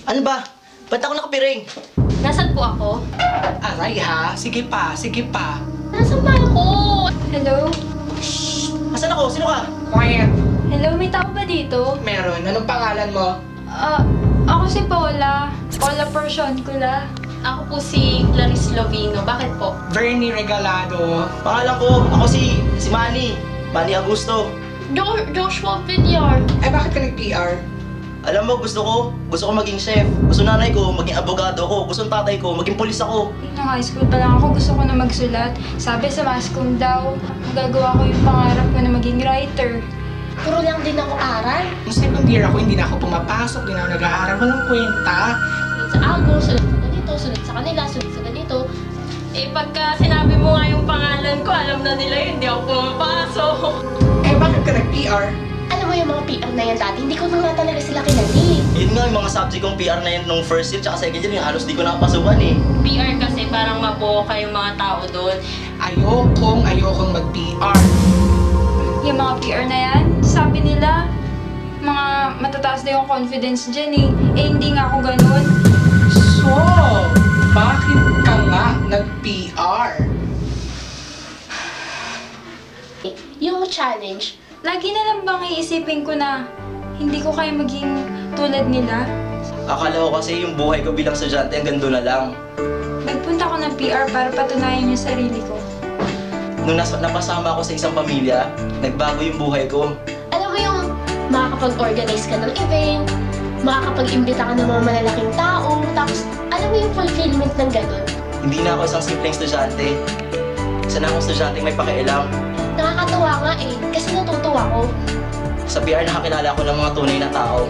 Ano ba? Ba't ako nakapiring? Nasaan po ako? Aray ha, sige pa, sige pa. Nasaan ba ako? Hello? Asan ako? Sino ka? Quiet. Hello, may tao ba dito? Meron, anong pangalan mo? Ako si Paula. Paula Porcioncula. Ako po si Clarice Lovino. Bakit po? Bernie Regalado. Pangalan ko, ako si Manny. Manny Augusto. Joshua Villar. Eh bakit ka nag-PR? Alam mo, gusto ko maging chef. Gusto nanay ko, maging abogado ko. Gusto ng tatay ko, maging polis ako. Nung high school pa lang ako, gusto ko na magsulat. Sabi sa mass comm daw, magagawa ko yung pangarap ko na maging writer. Puro lang din ako aral. Nung second year ako, hindi na ako pumapasok, hindi na ako nag-aaral. Walang kwenta. Sunod sa algo, sunod sa ganito, sunod sa kanila, sunod sa ganito. Eh pagka sinabi mo nga yung pangalan ko, alam na nila yun, hindi ako pumapasok. Eh bakit ka nag-PR? Alam mo yung mga PR na yan dati, hindi ko na nga talaga sila kinali. Yun nga, yung mga subject kong PR na yan nung first year tsaka second year, yung halos di ko nakapasukan eh. PR kasi parang maboka yung mga tao doon. Ayokong mag-PR. Yung mga PR na yan, sabi nila, mga matataas na yung confidence dyan eh. Eh, hindi nga ako ganun. So, bakit ka nga nag-PR? Yung challenge, Lagi na lang bang iisipin ko na hindi ko kaya maging tulad nila? Akala ko kasi yung buhay ko bilang estudyante hanggang doon na lang. Nagpunta ko ng PR para patunayan yung sarili ko. Nung napasama ako sa isang pamilya, nagbago yung buhay ko. alam mo yung makakapag-organize ka ng event, makakapag-imbita ka ng mga malalaking tao, tapos alam mo yung fulfillment ng ganun. Hindi na ako isang simpleng estudyante. Isa na akong estudyante may pakialam. Nakakatawa nga eh, kasi natutuwa ko. Sa PR nakakilala ko ng mga tunay na tao.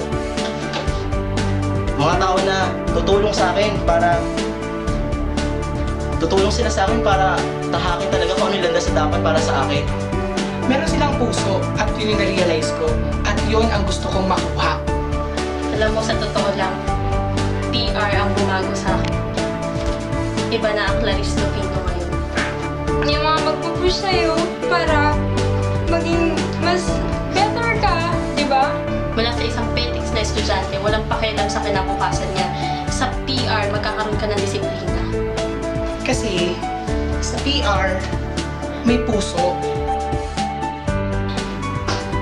Mga tao na tutulong sa akin para... Tutulong sila sa akin para tahakin talaga kung ano yung landas na dapat para sa akin. Meron silang puso at yun yung na-realize ko. At yun ang gusto kong makuha. Alam mo, sa totoo lang, PR ang bumago sa akin. Iba na ang Clarice Lovino ngayon. Yung mga magpupush sa'yo para maging mas better ka, di ba? Mula sa isang petics na estudyante, walang pakialam sa kinabukasan niya. Sa PR, magkakaroon ka ng disiplina. Kasi sa PR, may puso.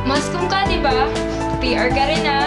Mas kung ka, di ba? PR ka rin ah.